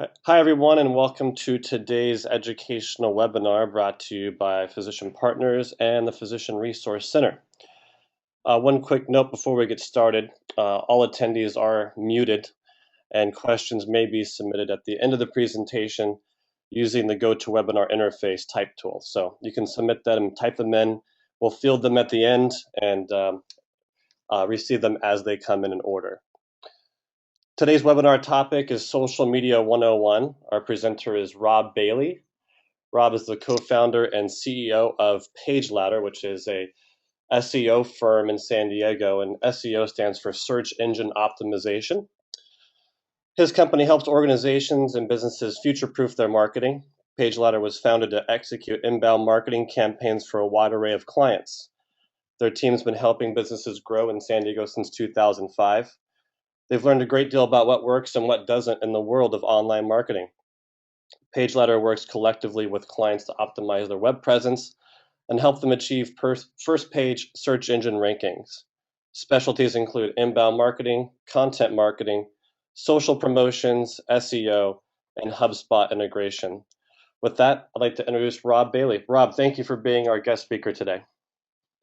Hi, everyone, and welcome to today's educational webinar brought to you by Physician Partners and the Physician Resource Center. One quick note before we get started, all attendees are muted and questions may be submitted at the end of the presentation using the GoToWebinar interface type tool. So you can submit them, type them in, we'll field them at the end and receive them as they come in order. Today's webinar topic is Social Media 101. Our presenter is Robb Bailey. Robb is the co-founder and CEO of Pageladder, which is a SEO firm in San Diego, and SEO stands for Search Engine Optimization. His company helps organizations and businesses future-proof their marketing. Pageladder was founded to execute inbound marketing campaigns for a wide array of clients. Their team's been helping businesses grow in San Diego since 2005. They've learned a great deal about what works and what doesn't in the world of online marketing. Pageladder works collectively with clients to optimize their web presence and help them achieve first page search engine rankings. Specialties include inbound marketing, content marketing, social promotions, SEO, and HubSpot integration. With that, I'd like to introduce Robb Bailey. Robb, thank you for being our guest speaker today.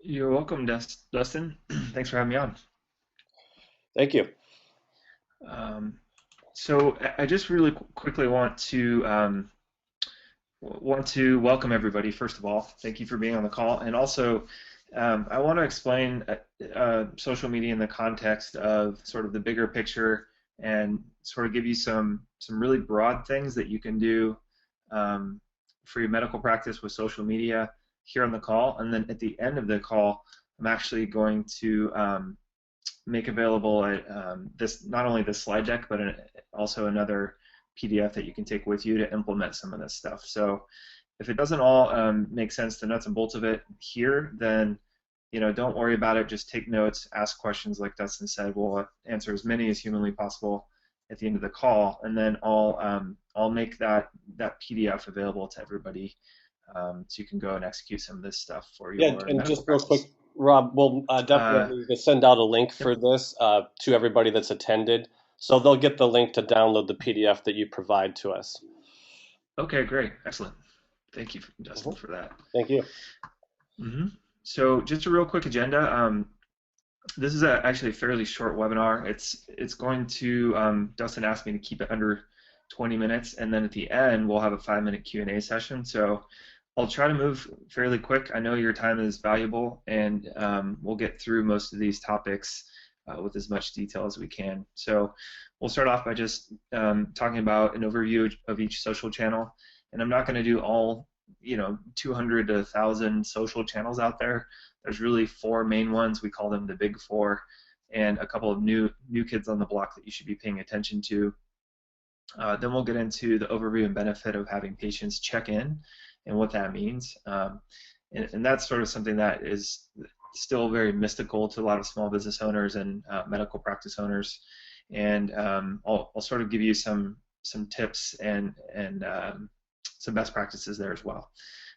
You're welcome, Dustin. Thanks for having me on. Thank you. Um, so I just really quickly want to welcome everybody. First of all, thank you for being on the call, and also I want to explain social media in the context of sort of the bigger picture, and sort of give you some really broad things that you can do for your medical practice with social media here on the call. And then at the end of the call, I'm actually going to make available this, not only the slide deck, but also another PDF that you can take with you to implement some of this stuff. So if it doesn't all make sense, the nuts and bolts of it here, then don't worry about it. Just take notes, ask questions like Dustin said. We'll answer as many as humanly possible at the end of the call, and then I'll make that PDF available to everybody, so you can go and execute some of this stuff for Yeah, your and medical just real quick, practice. Robb, we'll Uh, definitely send out a link yep. for this to everybody that's attended. So they'll get the link to download the PDF that you provide to us. Okay, great, excellent. Thank you, Dustin, Mhm. for that. Thank you. hmm So just a real quick agenda. This is actually a fairly short webinar. It's going to Dustin asked me to keep it under 20 minutes, and then at the end we'll have a 5-minute Q&A session. So I'll try to move fairly quick. I know your time is valuable, and we'll get through most of these topics with as much detail as we can. So we'll start off by just talking about an overview of each social channel, and I'm not going to do all 200 to 1,000 social channels out there. There's really four main ones. We call them the big four, and a couple of new kids on the block that you should be paying attention to. Then we'll get into the overview and benefit of having patients check in and what that means. And that's sort of something that is still very mystical to a lot of small business owners and medical practice owners. And I'll sort of give you some tips and some best practices there as well.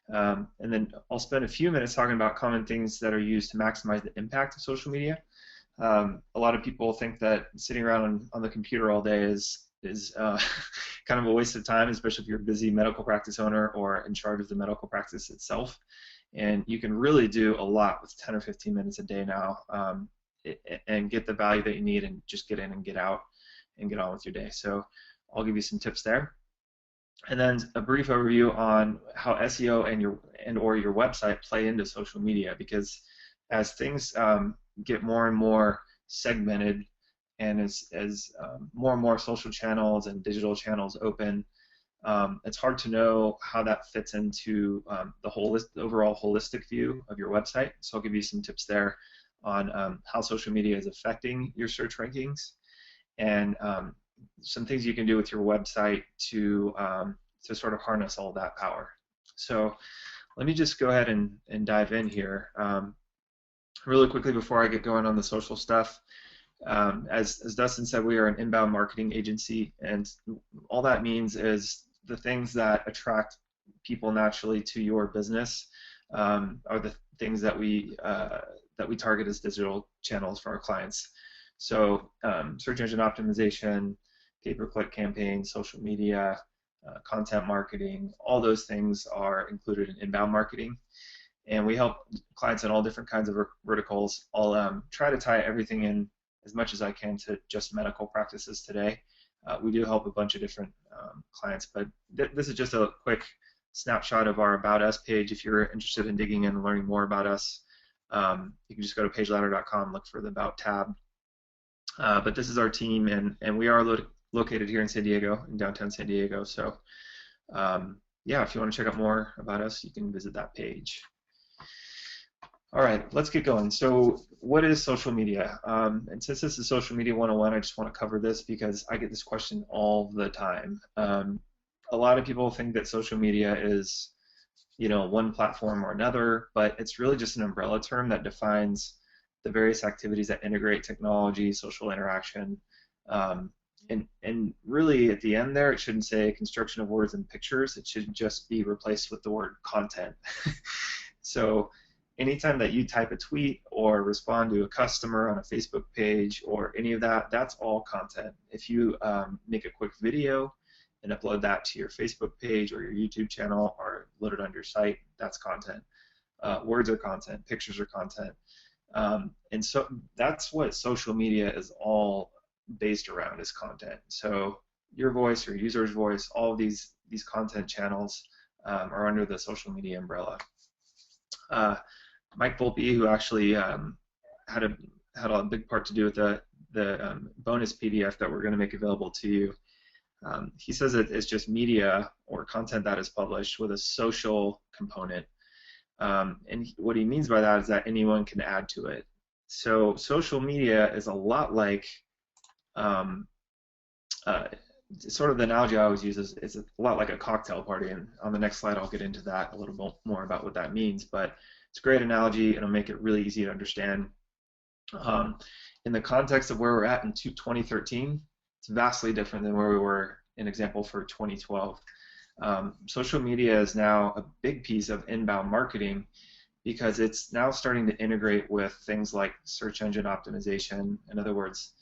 And then I'll spend a few minutes talking about common things that are used to maximize the impact of social media. A lot of people think that sitting around on the computer all day is kind of a waste of time, especially if you're a busy medical practice owner or in charge of the medical practice itself. And you can really do a lot with 10 or 15 minutes a day now, and get the value that you need and just get in and get out and get on with your day. So I'll give you some tips there. And then a brief overview on how SEO and or your website play into social media, because as things get more and more segmented, and as more and more social channels and digital channels open, it's hard to know how that fits into the overall holistic view of your website. So I'll give you some tips there on how social media is affecting your search rankings, and some things you can do with your website to sort of harness all that power. So let me just go ahead and dive in here really quickly before I get going on the social stuff. As Dustin said, we are an inbound marketing agency, and all that means is the things that attract people naturally to your business are the things that we target as digital channels for our clients. So search engine optimization, pay-per-click campaigns, social media, content marketing. All those things are included in inbound marketing. And we help clients in all different kinds of verticals. I'll try to tie everything in as much as I can to just medical practices today. We do help a bunch of different clients, but this is just a quick snapshot of our About Us page. If you're interested in digging in and learning more about us, you can just go to pageladder.com, look for the About tab. But this is our team, and we are located here in San Diego, in downtown San Diego. So yeah, if you want to check out more about us, you can visit that page. All right, let's get going. So what is social media? And since this is Social Media 101, I just want to cover this because I get this question all the time. A lot of people think that social media is, one platform or another, but it's really just an umbrella term that defines the various activities that integrate technology, social interaction, and really at the end there, it shouldn't say construction of words and pictures. It should just be replaced with the word content. So anytime that you type a tweet or respond to a customer on a Facebook page or any of that, that's all content. If you make a quick video and upload that to your Facebook page or your YouTube channel or load it on your site, that's content. Words are content, pictures are content. And so that's what social media is all based around, is content. So your voice, your user's voice, all of these content channels are under the social media umbrella. Mike Volpe, who actually had a big part to do with the bonus PDF that we're going to make available to you. He says that it's just media or content that is published with a social component. And what he means by that is that anyone can add to it. So social media is a lot like, sort of the analogy I always use is it's a lot like a cocktail party, and on the next slide I'll get into that a little bit more about what that means, but it's a great analogy and it'll make it really easy to understand. In the context of where we're at in 2013, it's vastly different than where we were, an example, for 2012. Social media is now a big piece of inbound marketing because it's now starting to integrate with things like search engine optimization. In other words,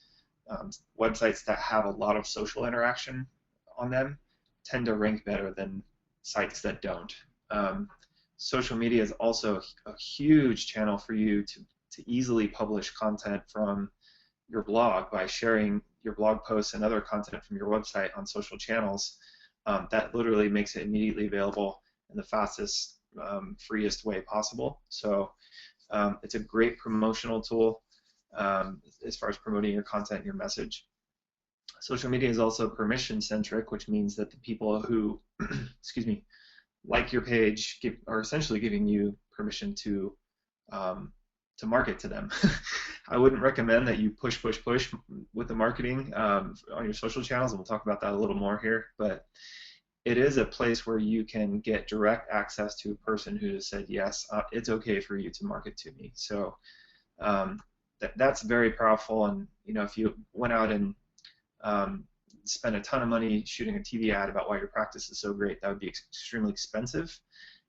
websites that have a lot of social interaction on them tend to rank better than sites that don't. Social media is also a huge channel for you to easily publish content from your blog by sharing your blog posts and other content from your website on social channels. That literally makes it immediately available in the fastest, freest way possible. So it's a great promotional tool as far as promoting your content and your message. Social media is also permission-centric, which means that the people who, excuse me, like your page are essentially giving you permission to market to them. I wouldn't recommend that you push with the marketing on your social channels, and we'll talk about that a little more here, but it is a place where you can get direct access to a person who has said, yes, it's okay for you to market to me. So that's very powerful, and if you went out and spend a ton of money shooting a TV ad about why your practice is so great, that would be extremely expensive,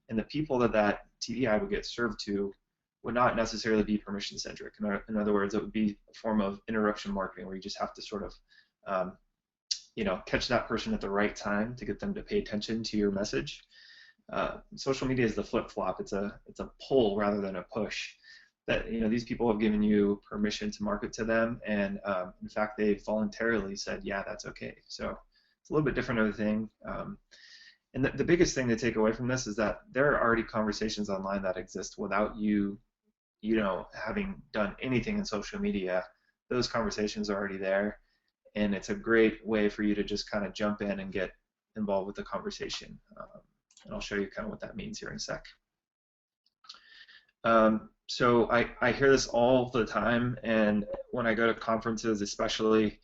and the people that TV ad would get served to would not necessarily be permission-centric. In other words, it would be a form of interruption marketing where you just have to sort of catch that person at the right time to get them to pay attention to your message. Social media is the flip-flop. It's a pull rather than a push. That these people have given you permission to market to them, and in fact they voluntarily said, yeah, that's okay. So it's a little bit different of a thing. And the biggest thing to take away from this is that there are already conversations online that exist without you having done anything in social media. Those conversations are already there, and it's a great way for you to just kind of jump in and get involved with the conversation. And I'll show you kind of what that means here in a sec. So I hear this all the time, and when I go to conferences especially,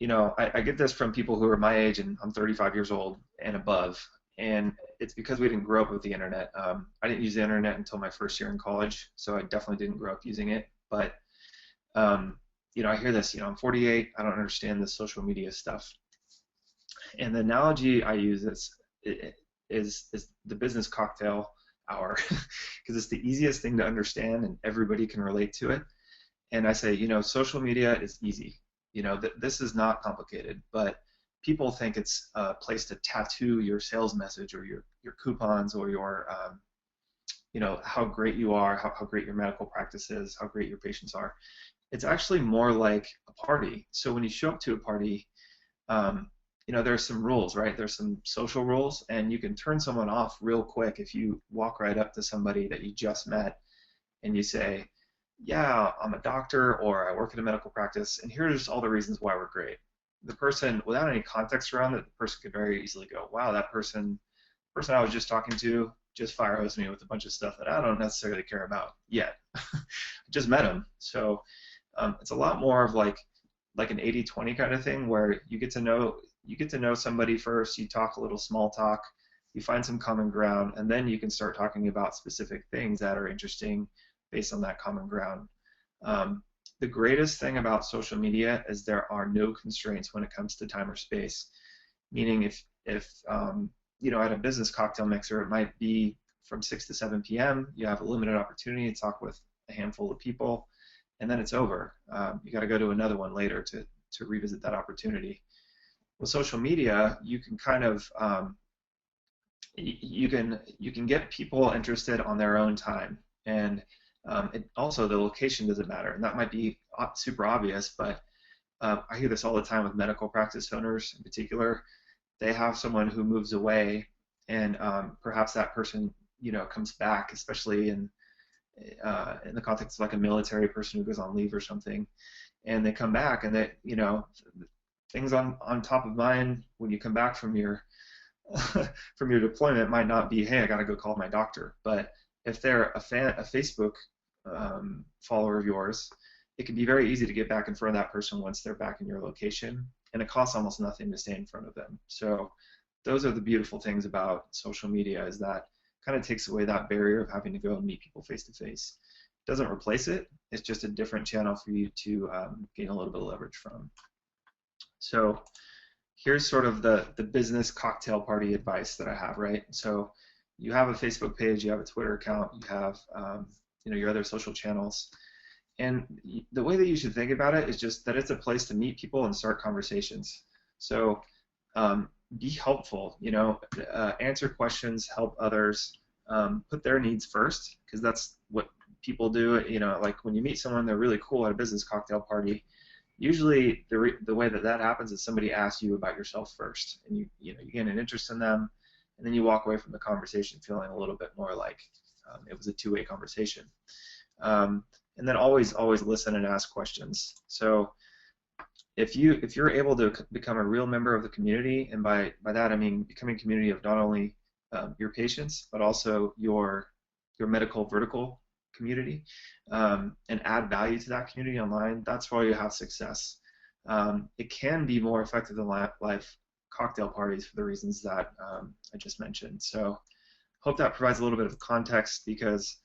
I get this from people who are my age, and I'm 35 years old and above, and it's because we didn't grow up with the internet. I didn't use the internet until my first year in college, so I definitely didn't grow up using it, but I hear this, I'm 48, I don't understand this social media stuff. And the analogy I use is the business cocktail hour, because it's the easiest thing to understand and everybody can relate to it. And I say, social media is easy. This is not complicated, but people think it's a place to tattoo your sales message or your coupons or your how great you are, how great your medical practice is, how great your patients are. It's actually more like a party. So when you show up to a party, um, there's some rules, right? There's some social rules, and you can turn someone off real quick if you walk right up to somebody that you just met and you say, yeah, I'm a doctor or I work in a medical practice, and here's all the reasons why we're great. The person, without any context around it, the person could very easily go, wow, that person I was just talking to just fire hosed me with a bunch of stuff that I don't necessarily care about yet. I just met him. So it's a lot more of like an 80-20 kind of thing where you get to know somebody first, you talk a little small talk, you find some common ground, and then you can start talking about specific things that are interesting based on that common ground. The greatest thing about social media is there are no constraints when it comes to time or space. Meaning, if at a business cocktail mixer, it might be from 6 to 7 p.m. You have a limited opportunity to talk with a handful of people, and then it's over. You got to go to another one later to revisit that opportunity. With social media, you can kind of you can get people interested on their own time, and also the location doesn't matter, and that might be super obvious, but I hear this all the time with medical practice owners in particular. They have someone who moves away, and perhaps that person comes back, especially in the context of like a military person who goes on leave or something, and they come back and things on top of mind when you come back from your from your deployment might not be, hey, I got to go call my doctor. But if they're a Facebook follower of yours, it can be very easy to get back in front of that person once they're back in your location, and it costs almost nothing to stay in front of them. So those are the beautiful things about social media, is that kind of takes away that barrier of having to go and meet people face to face. It doesn't replace it. It's just a different channel for you to gain a little bit of leverage from. So here's sort of the business cocktail party advice that I have, right? So you have a Facebook page, you have a Twitter account, you have your other social channels, and the way that you should think about it is just that it's a place to meet people and start conversations. So be helpful, answer questions, help others, put their needs first, because that's what people do. Like when you meet someone, they're really cool at a business cocktail party. Usually the way that happens is somebody asks you about yourself first, and you gain an interest in them, and then you walk away from the conversation feeling a little bit more like it was a two-way conversation. And then always listen and ask questions. So if you're able to become a real member of the community, and by that I mean becoming a community of not only your patients but also your medical vertical community, and add value to that community online, that's why you have success. It can be more effective than live cocktail parties for the reasons that I just mentioned. So hope that provides a little bit of context, because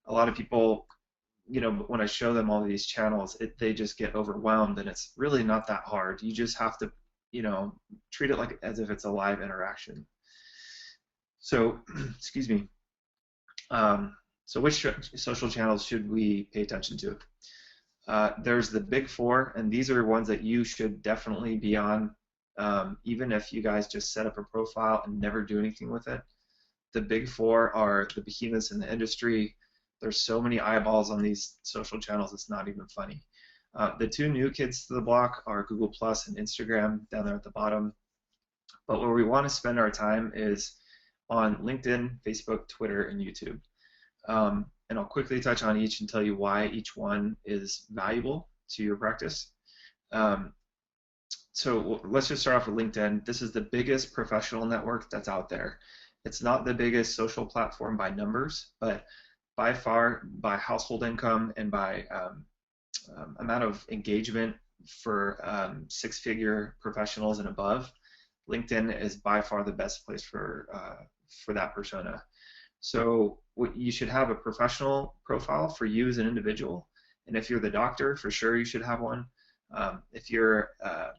a lot of people, when I show them all of these channels, they just get overwhelmed, and it's really not that hard. You just have to, treat it like as if it's a live interaction. So, excuse me. So which social channels should we pay attention to? There's the big four, and these are ones that you should definitely be on, even if you guys just set up a profile and never do anything with it. The big four are the behemoths in the industry. There's so many eyeballs on these social channels, it's not even funny. The two new kids to the block are Google Plus and Instagram down there at the bottom. But where we want to spend our time is on LinkedIn, Facebook, Twitter, and YouTube. And I'll quickly touch on each and tell you why each one is valuable to your practice. So let's just start off with LinkedIn. This is the biggest professional network that's out there. It's not the biggest social platform by numbers, but by far, by household income and by amount of engagement for six-figure professionals and above, LinkedIn is by far the best place for that persona. So you should have a professional profile for you as an individual, and if you're the doctor, for sure you should have one. If you're an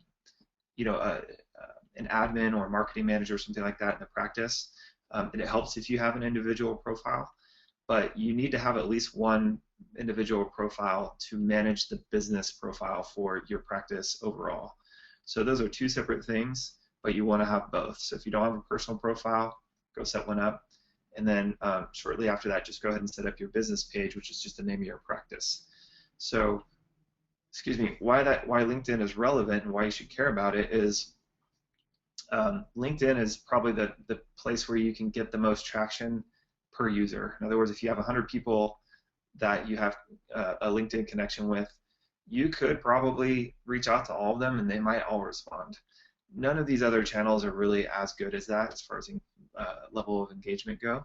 admin or marketing manager or something like that in the practice, it helps if you have an individual profile, but you need to have at least one individual profile to manage the business profile for your practice overall. So those are two separate things, but you want to have both. So if you don't have a personal profile, go set one up. And then shortly after that, just go ahead and set up your business page, which is just the name of your practice. So, excuse me, why LinkedIn is relevant and why you should care about it is LinkedIn is probably the place where you can get the most traction per user. In other words, if you have 100 people that you have a LinkedIn connection with, you could probably reach out to all of them and they might all respond. None of these other channels are really as good as that as far as level of engagement go.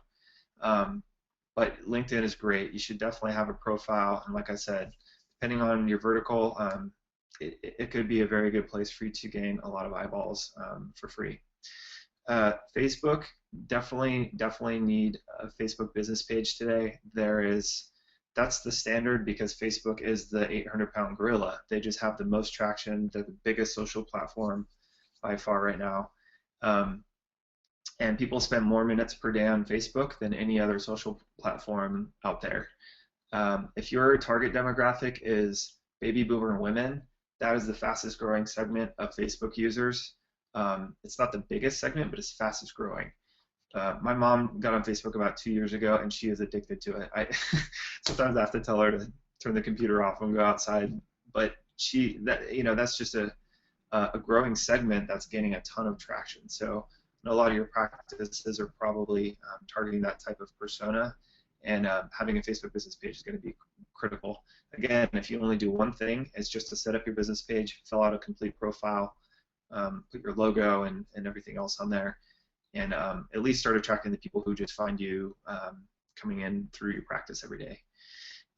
But LinkedIn is great. You should definitely have a profile, and like I said, depending on your vertical, it could be a very good place for you to gain a lot of eyeballs for free. Facebook, definitely need a Facebook business page today. That's the standard because Facebook is the 800-pound gorilla. They just have the most traction. They're the biggest social platform by far right now. And people spend more minutes per day on Facebook than any other social platform out there. If your target demographic is baby boomer women, that is the fastest growing segment of Facebook users. It's not the biggest segment, but it's fastest growing. My mom got on Facebook about 2 years ago, and she is addicted to it. Sometimes I have to tell her to turn the computer off and go outside, but that's just a growing segment that's gaining a ton of traction. So a lot of your practices are probably targeting that type of persona, and having a Facebook business page is going to be critical. Again, if you only do one thing, it's just to set up your business page, fill out a complete profile, put your logo and everything else on there, and at least start attracting the people who just find you coming in through your practice every day.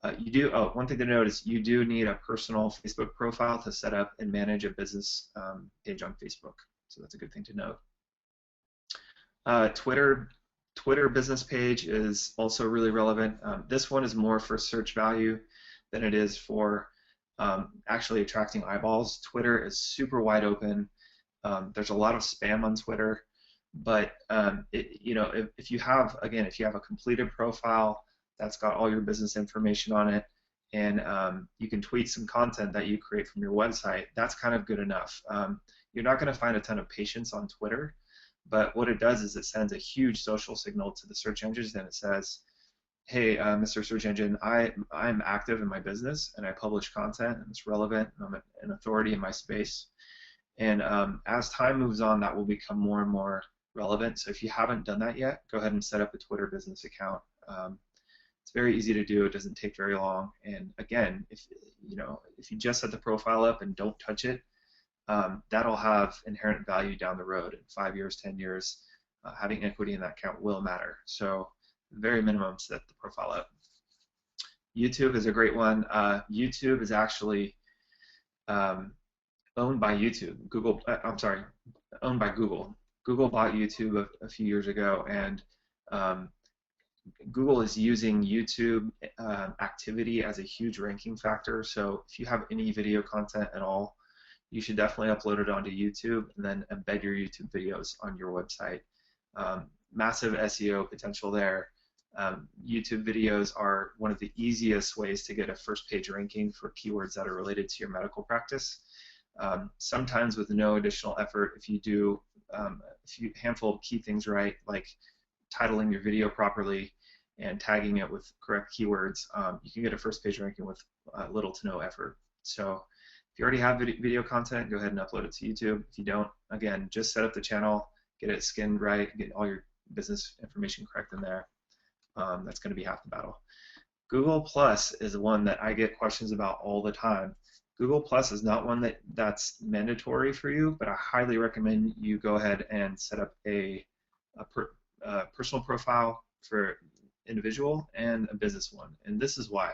One thing to note is you do need a personal Facebook profile to set up and manage a business page on Facebook, so that's a good thing to note. Twitter business page is also really relevant. This one is more for search value than it is for actually attracting eyeballs. Twitter is super wide open. There's a lot of spam on Twitter, but if you have a completed profile that's got all your business information on it, and you can tweet some content that you create from your website, that's kind of good enough. You're not going to find a ton of patience on Twitter, but what it does is it sends a huge social signal to the search engines, and it says, hey, Mr. Search Engine, I'm active in my business, and I publish content, and it's relevant, and I'm an authority in my space. And as time moves on, that will become more and more relevant. So if you haven't done that yet, go ahead and set up a Twitter business account. It's very easy to do. It doesn't take very long. And again, if you just set the profile up and don't touch it, that'll have inherent value down the road. In 5 years, 10 years, having equity in that account will matter. So, very minimum, set the profile up. YouTube is a great one. YouTube is actually owned by YouTube. Owned by Google. Google bought YouTube a few years ago, and Google is using YouTube activity as a huge ranking factor. So, if you have any video content at all, you should definitely upload it onto YouTube and then embed your YouTube videos on your website. Massive SEO potential there. YouTube videos are one of the easiest ways to get a first page ranking for keywords that are related to your medical practice. Sometimes with no additional effort, if you do a handful of key things right, like titling your video properly and tagging it with correct keywords, you can get a first page ranking with little to no effort. So if you already have video content, go ahead and upload it to YouTube. If you don't, again, just set up the channel, get it skinned right, get all your business information correct in there. That's going to be half the battle. Google Plus is one that I get questions about all the time. Google Plus is not one that's mandatory for you, but I highly recommend you go ahead and set up a personal profile for individual and a business one. And this is why.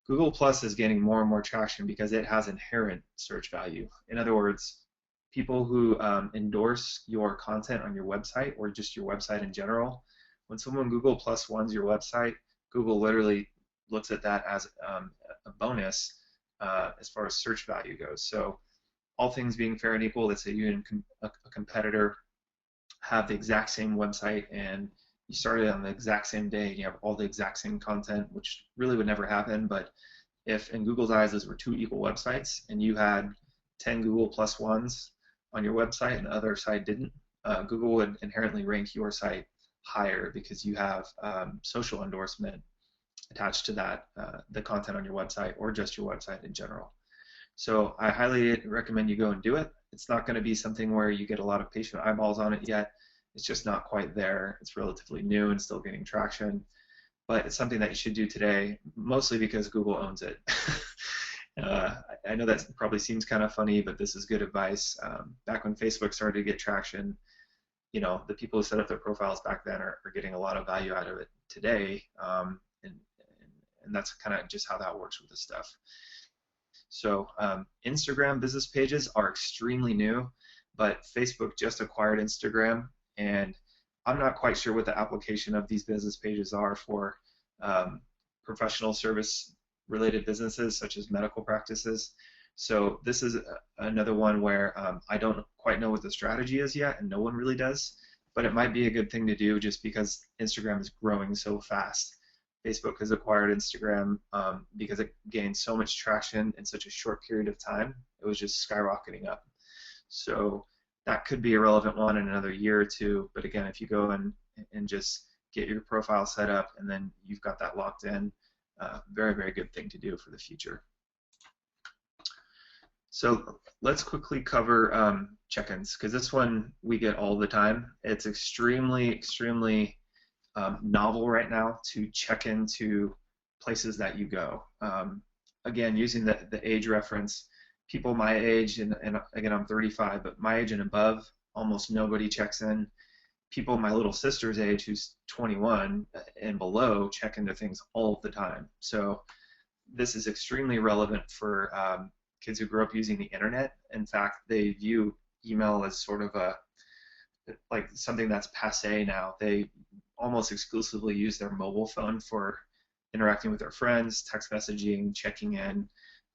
Google Plus is gaining more and more traction because it has inherent search value. In other words, people who endorse your content on your website or just your website in general, when someone Google Plus ones your website, Google literally looks at that as a bonus as far as search value goes. So all things being fair and equal, let's say you and a competitor have the exact same website and you started on the exact same day and you have all the exact same content, which really would never happen. But if in Google's eyes those were two equal websites and you had 10 Google plus ones on your website and the other side didn't, Google would inherently rank your site higher because you have social endorsement attached to that, the content on your website or just your website in general. So I highly recommend you go and do it. It's not going to be something where you get a lot of patient eyeballs on it yet. It's just not quite there. It's relatively new and still getting traction, but it's something that you should do today, mostly because Google owns it. I know that probably seems kind of funny, but this is good advice. Back when Facebook started to get traction, the people who set up their profiles back then are getting a lot of value out of it today, and that's kind of just how that works with this stuff. So Instagram business pages are extremely new, but Facebook just acquired Instagram, and I'm not quite sure what the application of these business pages are for professional service related businesses such as medical practices. So this is another one where I don't quite know what the strategy is yet, and no one really does, but it might be a good thing to do just because Instagram is growing so fast. Facebook has acquired Instagram because it gained so much traction in such a short period of time. It was just skyrocketing up. So that could be a relevant one in another year or two. But again, if you go and just get your profile set up and then you've got that locked in, very, very good thing to do for the future. So let's quickly cover check-ins, because this one we get all the time. It's extremely, extremely novel right now to check into places that you go. Again, using the age reference, people my age, and again I'm 35, but my age and above, almost nobody checks in. People my little sister's age, who's 21 and below, check into things all the time. So this is extremely relevant for kids who grew up using the internet. In fact, they view email as sort of like something that's passé now. They almost exclusively use their mobile phone for interacting with their friends, text messaging, checking in.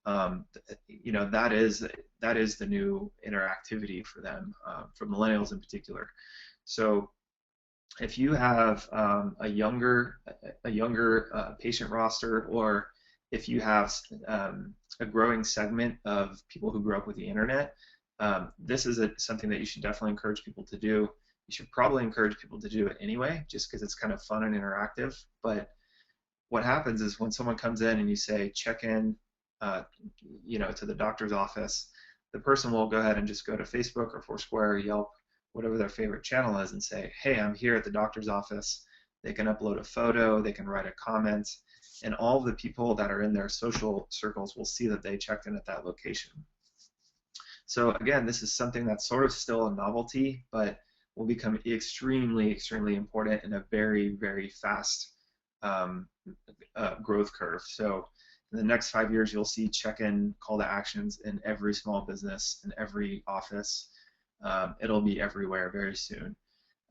That is the new interactivity for them, for millennials in particular. So if you have a younger patient roster, or if you have a growing segment of people who grew up with the internet, this is something that you should definitely encourage people to do. You should probably encourage people to do it anyway, just because it's kind of fun and interactive. But what happens is when someone comes in and you say check in, to the doctor's office, the person will go ahead and just go to Facebook or Foursquare or Yelp, whatever their favorite channel is, and say, hey, I'm here at the doctor's office. They can upload a photo, they can write a comment, and all of the people that are in their social circles will see that they checked in at that location. So again, this is something that's sort of still a novelty, but will become extremely, extremely important in a very, very fast growth curve. So in the next 5 years, you'll see check-in call to actions in every small business, in every office. It'll be everywhere very soon.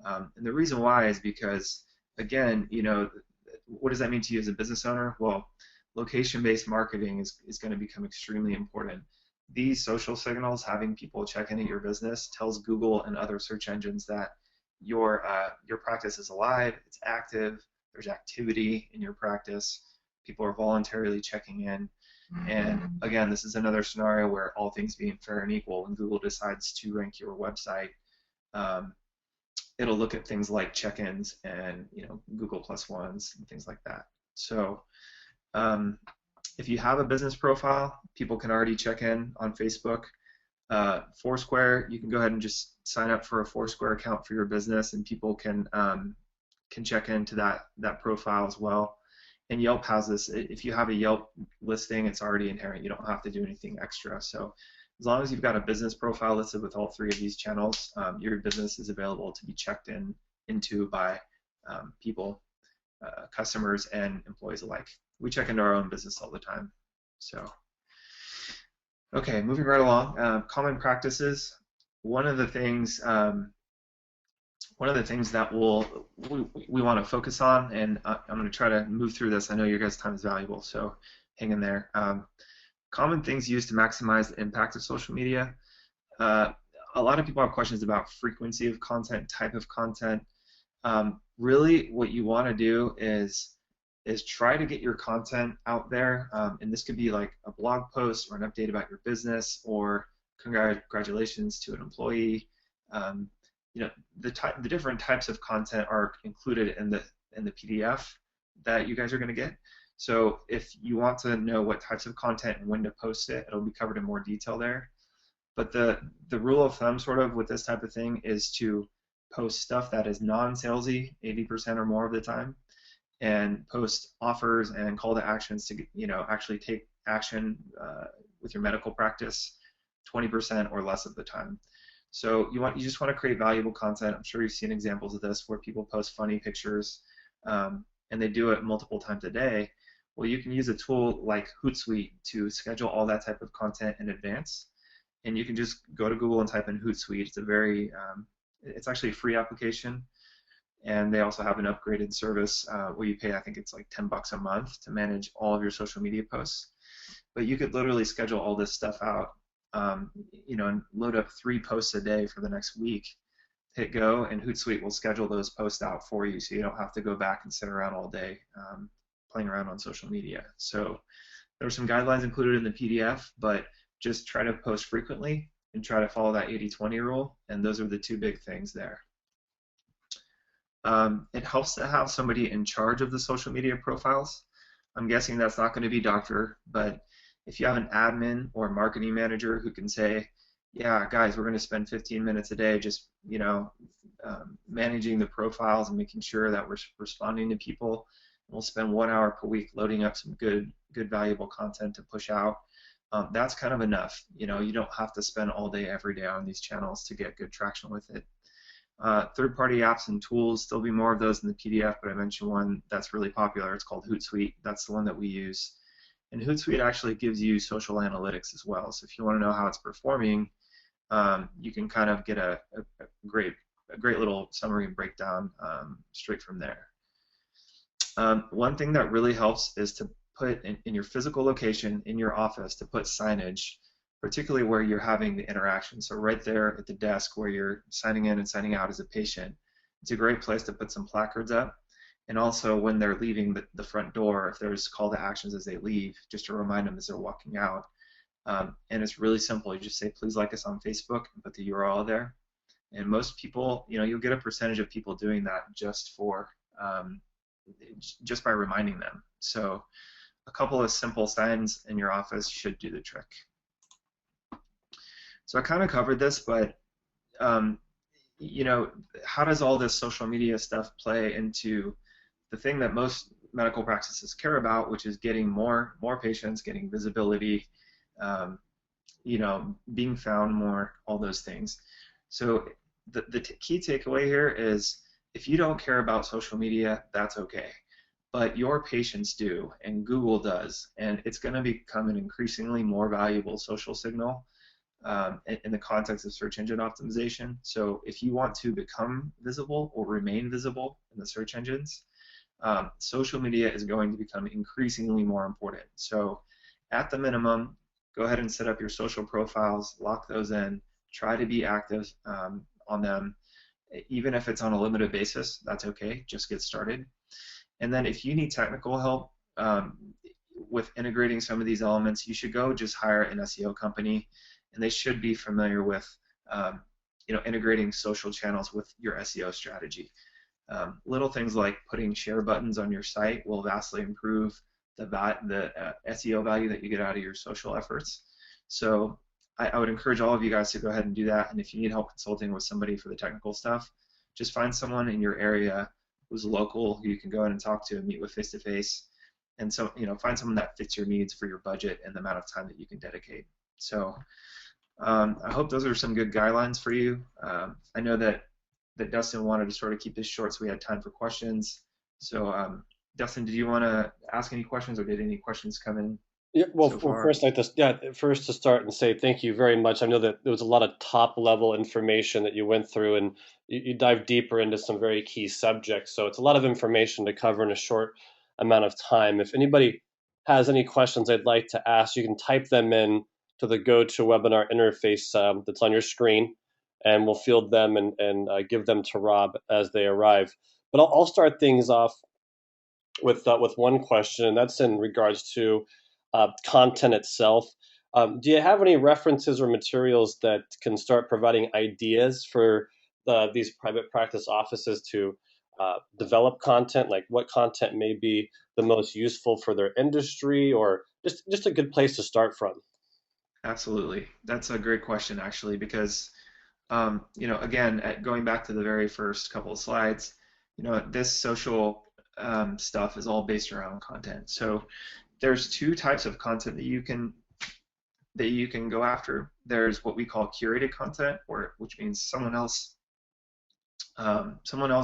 And the reason why is because, again, what does that mean to you as a business owner? Well, location-based marketing is going to become extremely important. These social signals, having people check in at your business, tells Google and other search engines that your practice is alive, it's active, there's activity in your practice, people are voluntarily checking in. And again, this is another scenario where, all things being fair and equal, when Google decides to rank your website, it'll look at things like check-ins and Google plus ones and things like that. So if you have a business profile, people can already check in on Facebook. Foursquare, you can go ahead and just sign up for a Foursquare account for your business, and people can check into that profile as well. And Yelp has this. If you have a Yelp listing, it's already inherent. You don't have to do anything extra. So as long as you've got a business profile listed with all three of these channels, your business is available to be checked into by people, customers, and employees alike. We check into our own business all the time. So, okay, moving right along. Common practices. One of the things that we want to focus on, and I'm going to try to move through this. I know your guys' time is valuable, so hang in there. Common things used to maximize the impact of social media. A lot of people have questions about frequency of content, type of content. Really, what you want to do is try to get your content out there, and this could be like a blog post or an update about your business or congratulations to an employee. Um, the different types of content are included in the PDF that you guys are going to get. So if you want to know what types of content and when to post it, it'll be covered in more detail there. But the rule of thumb sort of with this type of thing is to post stuff that is non-salesy 80% or more of the time, and post offers and call to actions to actually take action with your medical practice 20% or less of the time. So you just want to create valuable content. I'm sure you've seen examples of this where people post funny pictures, and they do it multiple times a day. Well, you can use a tool like Hootsuite to schedule all that type of content in advance, and you can just go to Google and type in Hootsuite. It's actually a free application, and they also have an upgraded service where you pay, I think it's like $10 a month to manage all of your social media posts. But you could literally schedule all this stuff out, and load up 3 posts a day for the next week. Hit go, and Hootsuite will schedule those posts out for you, so you don't have to go back and sit around all day playing around on social media. So there are some guidelines included in the PDF, but just try to post frequently and try to follow that 80-20 rule, and those are the 2 big things there. It helps to have somebody in charge of the social media profiles. I'm guessing that's not going to be Doctor, but if you have an admin or marketing manager who can say, yeah, guys, we're going to spend 15 minutes a day just, managing the profiles and making sure that we're responding to people. We'll spend 1 hour per week loading up some good, valuable content to push out. That's kind of enough. You don't have to spend all day, every day on these channels to get good traction with it. Third-party apps and tools, there'll be more of those in the PDF, but I mentioned one that's really popular. It's called Hootsuite. That's the one that we use. And Hootsuite actually gives you social analytics as well. So if you want to know how it's performing, you can kind of get a great little summary and breakdown straight from there. One thing that really helps is to put in your physical location, in your office, to put signage, particularly where you're having the interaction. So right there at the desk where you're signing in and signing out as a patient, it's a great place to put some placards up. And also when they're leaving the front door, if there's call to actions as they leave, just to remind them as they're walking out. And it's really simple. You just say, please like us on Facebook, and put the URL there. And most people, you'll get a percentage of people doing that just by reminding them. So a couple of simple signs in your office should do the trick. So I kind of covered this, but how does all this social media stuff play into the thing that most medical practices care about, which is getting more patients, getting visibility, being found more, all those things. So the key takeaway here is, if you don't care about social media, that's okay. But your patients do, and Google does, and it's going to become an increasingly more valuable social signal in the context of search engine optimization. So if you want to become visible or remain visible in the search engines, social media is going to become increasingly more important. So at the minimum, go ahead and set up your social profiles, lock those in, try to be active on them. Even if it's on a limited basis, that's okay, just get started. And then if you need technical help with integrating some of these elements, you should go just hire an SEO company, and they should be familiar with integrating social channels with your SEO strategy. Little things like putting share buttons on your site will vastly improve the SEO value that you get out of your social efforts. So I would encourage all of you guys to go ahead and do that. And if you need help consulting with somebody for the technical stuff, just find someone in your area who's local who you can go in and talk to and meet with face-to-face. And so, find someone that fits your needs for your budget and the amount of time that you can dedicate. So I hope those are some good guidelines for you. I know that Dustin wanted to sort of keep this short so we had time for questions. So Dustin, did you want to ask any questions, or did any questions come in? Yeah, well, So far? first to start and say thank you very much. I know that there was a lot of top-level information that you went through, and you dive deeper into some very key subjects. So it's a lot of information to cover in a short amount of time. If anybody has any questions they'd like to ask, you can type them in to the GoToWebinar interface that's on your screen, and we'll field them and give them to Rob as they arrive. But I'll start things off with one question, and that's in regards to content itself. Do you have any references or materials that can start providing ideas for these private practice offices to develop content? Like what content may be the most useful for their industry, or just a good place to start from? Absolutely. That's a great question, actually, because again, going back to the very first couple of slides, this social stuff is all based around content. So there's two types of content that you can go after. There's what we call curated content, which means someone else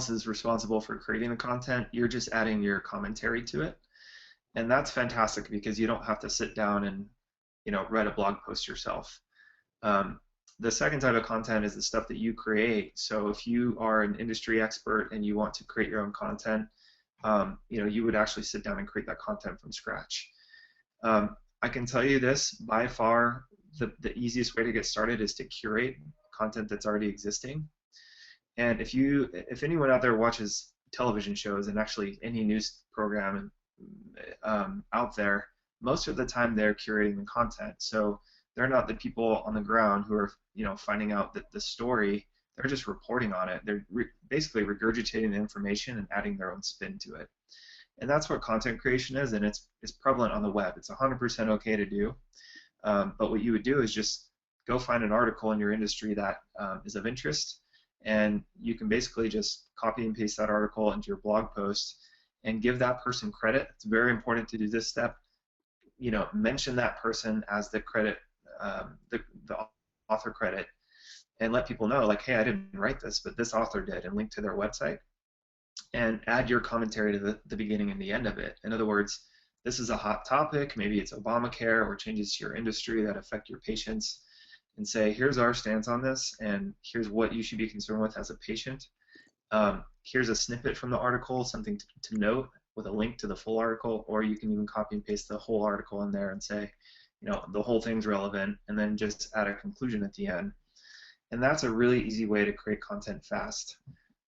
is responsible for creating the content. You're just adding your commentary to it, and that's fantastic because you don't have to sit down and write a blog post yourself. Um, the second type of content is the stuff that you create. So if you are an industry expert and you want to create your own content, you would actually sit down and create that content from scratch. I can tell you this, by far, the easiest way to get started is to curate content that's already existing. And if anyone out there watches television shows and actually any news program out there, most of the time they're curating the content. So they're not the people on the ground who are finding out that the story. They're just reporting on it. They're basically regurgitating the information and adding their own spin to it. And that's what content creation is, and it's prevalent on the web. It's 100% okay to do. But what you would do is just go find an article in your industry that is of interest, and you can basically just copy and paste that article into your blog post and give that person credit. It's very important to do this step. Mention that person as the credit, the author credit, and let people know, like, hey, I didn't write this, but this author did, and link to their website, and add your commentary to the beginning and the end of it. In other words, this is a hot topic, maybe it's Obamacare or changes to your industry that affect your patients, and say, here's our stance on this, and here's what you should be concerned with as a patient. Here's a snippet from the article, something to note with a link to the full article, or you can even copy and paste the whole article in there and say, the whole thing's relevant, and then just add a conclusion at the end. And that's a really easy way to create content fast.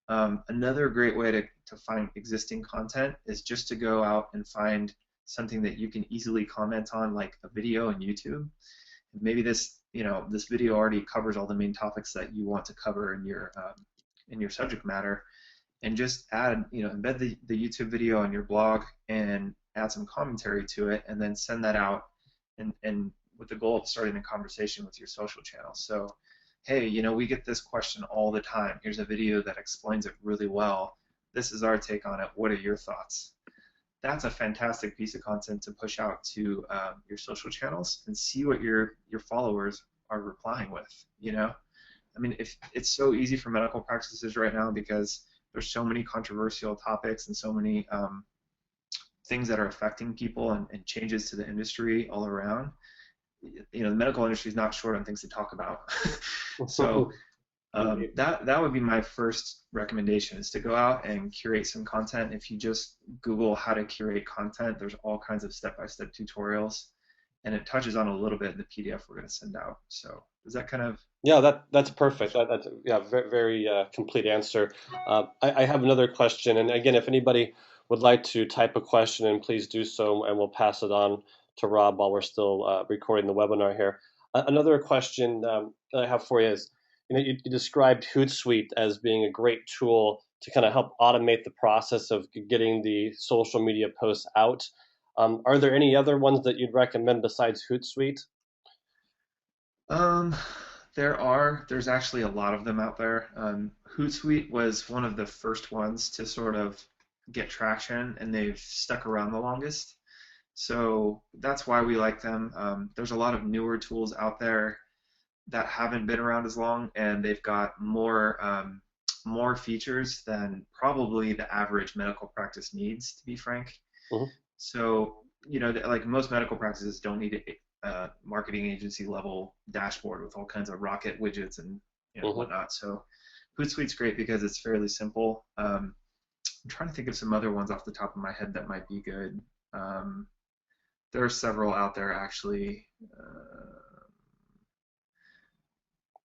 Another great way to find existing content is just to go out and find something that you can easily comment on, like a video on YouTube. Maybe this video already covers all the main topics that you want to cover in your subject matter, and just embed the YouTube video on your blog and add some commentary to it, and then send that out, and with the goal of starting a conversation with your social channels. So, hey, we get this question all the time. Here's a video that explains it really well. This is our take on it. What are your thoughts? That's a fantastic piece of content to push out to your social channels and see what your followers are replying with. I mean, if it's so easy for medical practices right now because there's so many controversial topics and so many things that are affecting people and changes to the industry all around. The medical industry is not short on things to talk about. So that would be my first recommendation, is to go out and curate some content. If you just Google how to curate content, there's all kinds of step-by-step tutorials, and it touches on a little bit in the PDF we're going to send out. So does that kind of... Yeah, that's perfect. That's yeah, very, very complete answer. I have another question, and again, if anybody would like to type a question in, please do so, and we'll pass it on to Rob while we're still recording the webinar here. Another question that I have for you is, you described Hootsuite as being a great tool to kind of help automate the process of getting the social media posts out. Are there any other ones that you'd recommend besides Hootsuite? There's actually a lot of them out there. Hootsuite was one of the first ones to sort of get traction, and they've stuck around the longest. So that's why we like them. There's a lot of newer tools out there that haven't been around as long, and they've got more features than probably the average medical practice needs, to be frank. Mhm. So, like most medical practices don't need a marketing agency level dashboard with all kinds of rocket widgets and whatnot. So Hootsuite's great because it's fairly simple. I'm trying to think of some other ones off the top of my head that might be good. There are several out there, actually.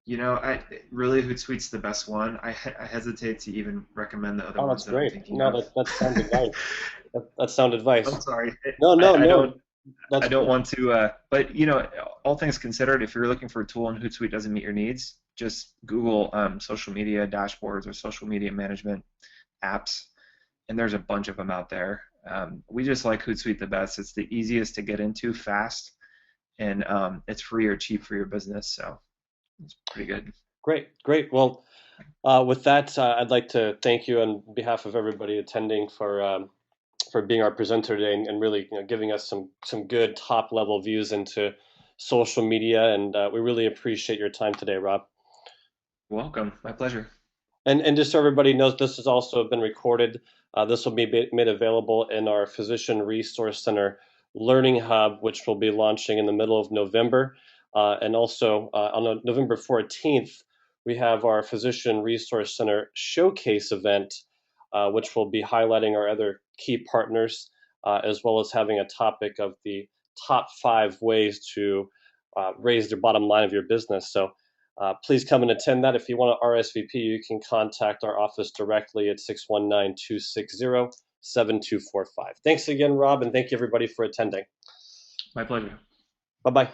I really Hootsuite's the best one. I hesitate to even recommend the other Oh, ones that's that I'm great. thinking No, of. that's sound advice. That's sound advice. I'm sorry. No, I, no, I no. don't That's I don't great. want to, but all things considered, if you're looking for a tool and Hootsuite doesn't meet your needs, just Google social media dashboards or social media management apps, and there's a bunch of them out there. We just like Hootsuite the best. It's the easiest to get into, fast, and it's free or cheap for your business, so it's pretty good. Great, great. Well, with that, I'd like to thank you on behalf of everybody attending for being our presenter today and really giving us some good top level views into social media. And we really appreciate your time today, Rob. Welcome, my pleasure. And just so everybody knows, this has also been recorded. This will be made available in our Physician Resource Center Learning Hub, which will be launching in the middle of November. And also on November 14th, we have our Physician Resource Center Showcase event, which will be highlighting our other key partners, as well as having a topic of the top 5 ways to raise the bottom line of your business. So please come and attend that. If you want to RSVP, you can contact our office directly at 619-260-7245. Thanks again, Rob, and thank you everybody for attending. My pleasure. Bye bye.